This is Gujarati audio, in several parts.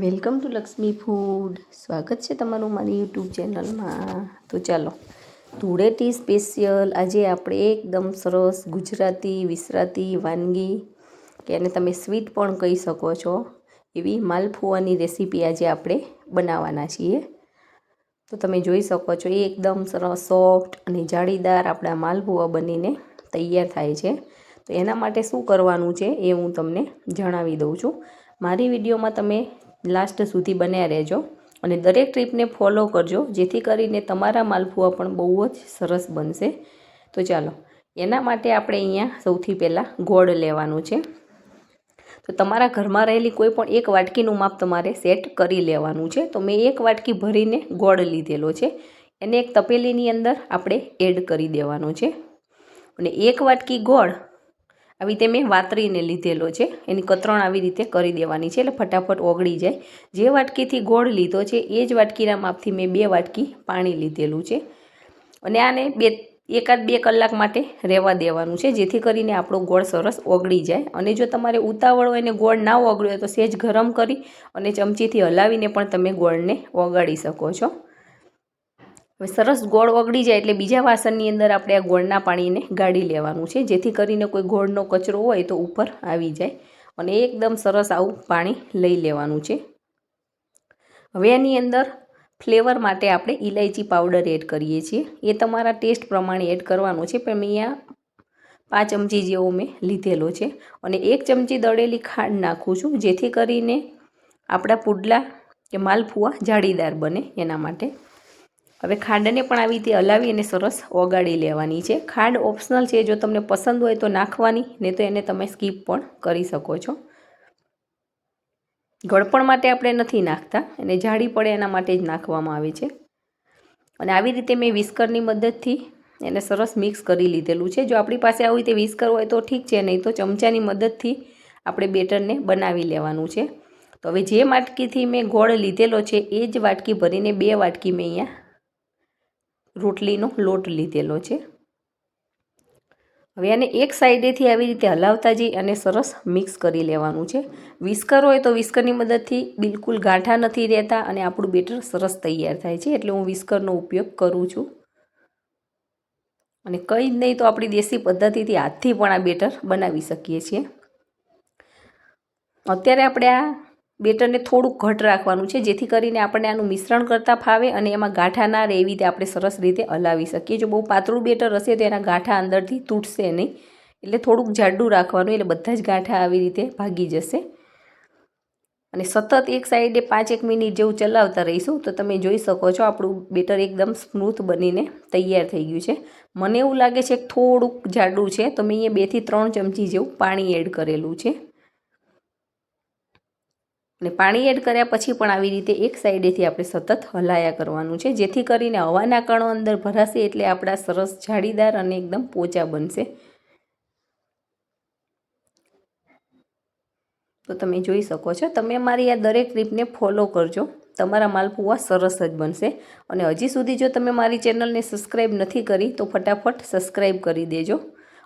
Welcome to Lakshmi food. સ્વાગત છે તમારું મારી યુટ્યુબ ચેનલમાં. તો ચાલો, ધૂળેટી સ્પેશિયલ આજે આપણે એકદમ સરસ ગુજરાતી વિસરાતી વાનગી કે એને તમે સ્વીટ પણ કહી શકો છો એવી માલપુઆની રેસીપી આજે આપણે બનાવવાના છીએ. તો તમે જોઈ શકો છો એકદમ સરસ સોફ્ટ અને જાળીદાર આપણા માલપુઆ બનીને તૈયાર થાય છે. તો એના માટે શું કરવાનું છે એ હું તમને જણાવી દઉં છું. મારી વિડીયોમાં તમે લાસ્ટ સુધી બન્યા રહેજો અને દરેક ટ્રીપને ફોલો કરજો, જેથી કરીને તમારા માલપુઆ પણ બહુ જ સરસ બનશે. તો ચાલો, એના માટે આપણે અહીંયા સૌથી પહેલાં ગોળ લેવાનું છે. તો તમારા ઘરમાં રહેલી કોઈ પણ એક વાટકીનું માપ તમારે સેટ કરી લેવાનું છે. તો મેં એક વાટકી ભરીને ગોળ લીધેલો છે, એને એક તપેલીની અંદર આપણે એડ કરી દેવાનો છે. અને એક વાટકી ગોળ આવી રીતે મેં વાતરીને લીધેલો છે, એની કતરણ આવી રીતે કરી દેવાની છે એટલે ફટાફટ ઓગળી જાય. જે વાટકીથી ગોળ લીધો છે એ જ વાટકીના માપથી મેં 2 વાટકી પાણી લીધેલું છે. અને આને એકાદ બે કલાક માટે રહેવા દેવાનું છે, જેથી કરીને આપણો ગોળ સરસ ઓગળી જાય. અને જો તમારે ઉતાવળ હોય ને ગોળ ના ઓગળ્યો હોય તો સહેજ ગરમ કરી અને ચમચીથી હલાવીને પણ તમે ગોળને ઓગાળી શકો છો. હવે સરસ ગોળ ઓગળી જાય એટલે બીજા વાસણની અંદર આપણે આ ગોળના પાણીને ગાળી લેવાનું છે, જેથી કરીને કોઈ ગોળનો કચરો હોય તો ઉપર આવી જાય. અને એકદમ સરસ આવું પાણી લઈ લેવાનું છે. હવે એની અંદર ફ્લેવર માટે આપણે ઇલાયચી પાવડર એડ કરીએ છીએ. એ તમારા ટેસ્ટ પ્રમાણે એડ કરવાનો છે, પણ મેં અહીંયા 5 ચમચી જેવો મેં લીધેલો છે. અને 1 ચમચી દળેલી ખાંડ નાખું છું, જેથી કરીને આપણા પુડલા કે માલપુઆ જાળીદાર બને એના માટે. હવે ખાંડને પણ આવી રીતે હલાવી અને સરસ ઓગાળી લેવાની છે. ખાંડ ઓપ્શનલ છે, જો તમને પસંદ હોય તો નાખવાની, નહીં તો એને તમે સ્કીપ પણ કરી શકો છો. ગળપણ માટે આપણે નથી નાખતા, એને જાડી પડે એના માટે જ નાખવામાં આવે છે. અને આવી રીતે મેં વિસ્કરની મદદથી એને સરસ મિક્સ કરી લીધેલું છે. જો આપણી પાસે આવી રીતે વિસ્કર હોય તો ઠીક છે, નહીં તો ચમચાની મદદથી આપણે બેટરને બનાવી લેવાનું છે. તો હવે જે વાટકીથી મેં ગોળ લીધેલો છે એ જ વાટકી ભરીને 2 વાટકી મેં અહીંયા રોટલીનો લોટ લીધેલો છે. હવે આને એક સાઈડેથી આવી રીતે હલાવતા જઈ અને સરસ મિક્સ કરી લેવાનું છે. વિસ્કર હોય તો વિસ્કરની મદદથી બિલકુલ ગાંઠા નથી રહેતા અને આપણું બેટર સરસ તૈયાર થાય છે, એટલે હું વિસ્કરનો ઉપયોગ કરું છું. અને કંઈ જ નહીં તો આપણી દેશી પદ્ધતિથી હાથથી પણ આ બેટર બનાવી શકીએ છીએ. અત્યારે આપણે આ બેટરને થોડુંક ઘટ રાખવાનું છે, જેથી કરીને આપણને આનું મિશ્રણ કરતાં ફાવે અને એમાં ગાંઠા ના રહે એવી રીતે આપણે સરસ રીતે હલાવી શકીએ. જો બહુ પાતળું બેટર હશે તો એના ગાંઠા અંદરથી તૂટશે નહીં, એટલે થોડુંક જાડું રાખવાનું, એટલે બધા જ ગાંઠા આવી રીતે ભાગી જશે. અને સતત એક સાઈડે 5-1 મિનિટ જેવું ચલાવતા રહીશું તો તમે જોઈ શકો છો આપણું બેટર એકદમ સ્મૂથ બનીને તૈયાર થઈ ગયું છે. મને એવું લાગે છે કે થોડુંક જાડું છે, તો મેં અહીંયા 2 થી 3 ચમચી જેવું પાણી એડ કરેલું છે. અને પાણી એડ કર્યા પછી પણ આવી રીતે એક સાઈડેથી આપણે સતત હલાયા કરવાનું છે, જેથી કરીને હવાના કણો અંદર ભરાશે એટલે આપણા સરસ જાળીદાર અને એકદમ પોચા બનશે. તો તમે જોઈ શકો છો, તમે મારી આ દરેક ટ્રીપને ફોલો કરજો, તમારા માલપુઆ સરસ જ બનશે. અને હજી સુધી જો તમે મારી ચેનલને સબસ્ક્રાઈબ નથી કરી તો ફટાફટ સબસ્ક્રાઈબ કરી દેજો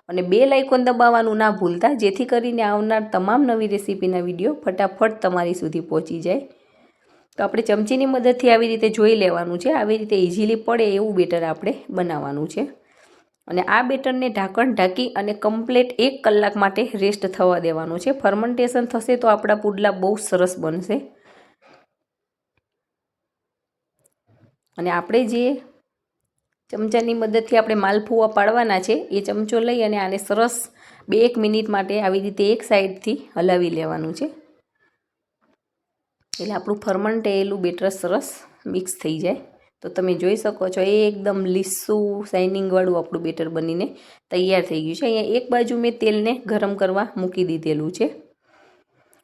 અને બેલ આઇકોન દબાવવાનું ના ભૂલતા, જેથી કરીને આવનાર તમામ નવી રેસીપીના વિડીયો ફટાફટ તમારી સુધી પહોંચી જાય. તો આપણે ચમચીની મદદથી આવી રીતે જોઈ લેવાનું છે, આવી રીતે ઇઝીલી પડે એવું બેટર આપણે બનાવવાનું છે. અને આ બેટરને ઢાંકણ ઢાંકી અને કમ્પ્લીટ 1 કલાક માટે રેસ્ટ થવા દેવાનું છે. ફર્મેન્ટેશન થશે તો આપણા પુડલા બહુ સરસ બનશે. અને આપણે જે ચમચાની મદદથી આપણે માલપુઆ પાડવાના છે એ ચમચો લઈ અને આને સરસ 2-1 મિનિટ માટે આવી રીતે એક સાઈડથી હલાવી લેવાનું છે, એટલે આપણું ફર્મેન્ટેલું બેટર સરસ મિક્સ થઈ જાય. તો તમે જોઈ શકો છો એકદમ લીસું શાઇનિંગવાળું આપણું બેટર બનીને તૈયાર થઈ ગયું છે. અહીંયા એક બાજુ મેં તેલને ગરમ કરવા મૂકી દીધેલું છે.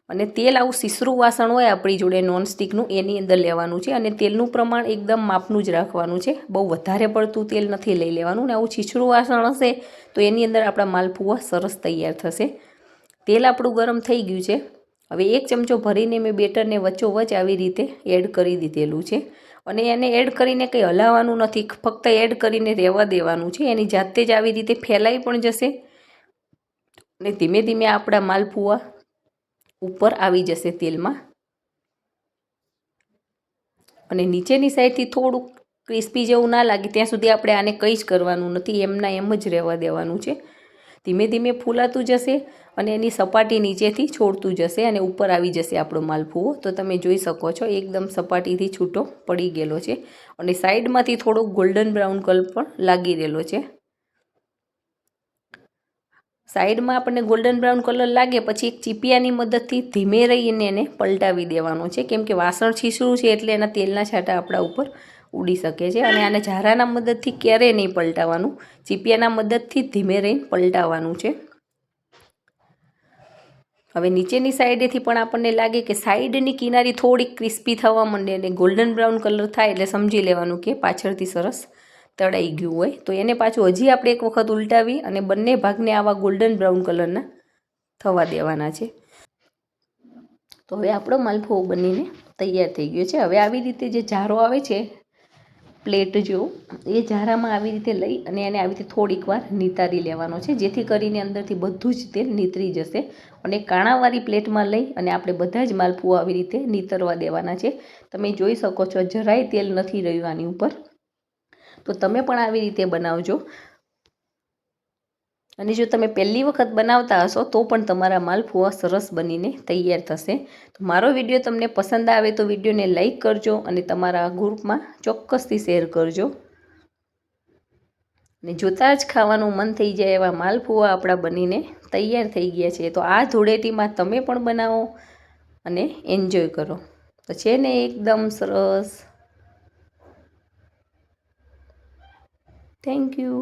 અને તેલ આવું સીસરું વાસણ હોય આપણી જોડે નોનસ્ટિકનું, એની અંદર લેવાનું છે. અને તેલનું પ્રમાણ એકદમ માપનું જ રાખવાનું છે, બહુ વધારે પડતું તેલ નથી લઈ લેવાનું. ને આવું છીછરું વાસણ હશે તો એની અંદર આપણા માલપુઆ સરસ તૈયાર થશે. તેલ આપણું ગરમ થઈ ગયું છે. હવે 1 ચમચો ભરીને મેં બેટરને વચ્ચોવચ્ચ આવી રીતે એડ કરી દીધેલું છે. અને એને એડ કરીને કંઈ હલાવવાનું નથી, ફક્ત એડ કરીને રહેવા દેવાનું છે. એની જાતે જ આવી રીતે ફેલાઈ પણ જશે અને ધીમે ધીમે આપણા માલપુઆ ઉપર આવી જશે તેલમાં. અને નીચેની સાઈડથી થોડુંક ક્રિસ્પી જેવું ના લાગે ત્યાં સુધી આપણે આને કંઈ જ કરવાનું નથી, એમના એમ જ રહેવા દેવાનું છે. ધીમે ધીમે ફૂલાતું જશે અને એની સપાટી નીચેથી છોડતું જશે અને ઉપર આવી જશે આપણો માલપુઓ. તો તમે જોઈ શકો છો એકદમ સપાટીથી છૂટો પડી ગયેલો છે અને સાઈડમાંથી થોડોક ગોલ્ડન બ્રાઉન કલર પણ લાગી રહેલો છે. સાઈડમાં આપણને ગોલ્ડન બ્રાઉન કલર લાગે પછી એક ચીપિયાની મદદથી ધીમે રહીને એને પલટાવી દેવાનો છે, કેમ કે વાસણ છીછરું છે એટલે એના તેલના છાંટા આપણા ઉપર ઉડી શકે છે. અને આને ઝારાના મદદથી ક્યારેય નહીં પલટાવવાનું, ચીપિયાના મદદથી ધીમે રહીને પલટાવવાનું છે. હવે નીચેની સાઈડેથી પણ આપણને લાગે કે સાઈડની કિનારી થોડીક ક્રિસ્પી થવા માંડે અને ગોલ્ડન બ્રાઉન કલર થાય એટલે સમજી લેવાનું કે પાછળથી સરસ તળાઈ ગયું હોય. તો એને પાછું હજી આપણે એક વખત ઉલટાવી અને બંને ભાગને આવા ગોલ્ડન બ્રાઉન કલરના થવા દેવાના છે. તો હવે આપણો માલપુઓ બનીને તૈયાર થઈ ગયો છે. હવે આવી રીતે જે જારો આવે છે પ્લેટ જેવું, એ જારામાં આવી રીતે લઈ અને એને આવી રીતે થોડીક વાર નીતારી લેવાનો છે, જેથી કરીને અંદરથી બધું જ તેલ નીતરી જશે. અને કાણાવાળી પ્લેટમાં લઈ અને આપણે બધા જ માલપુઓ આવી રીતે નીતરવા દેવાના છે. તમે જોઈ શકો છો જરાય તેલ નથી રહ્યું આની ઉપર. તો તમે પણ આવી રીતે બનાવજો. અને જો તમે પહેલી વખત બનાવતા હશો તો પણ તમારા માલપુઆ સરસ બનીને તૈયાર થશે. તો મારો વિડીયો તમને પસંદ આવે તો વિડીયોને લાઈક કરજો અને તમારા ગ્રુપમાં ચોક્કસથી શેર કરજો. અને જોતાં જ ખાવાનું મન થઈ જાય એવા માલપુઆ આપણા બનીને તૈયાર થઈ ગયા છે. તો આ ધૂળેટીમાં તમે પણ બનાવો અને એન્જોય કરો. તો છે ને એકદમ સરસ. Thank you.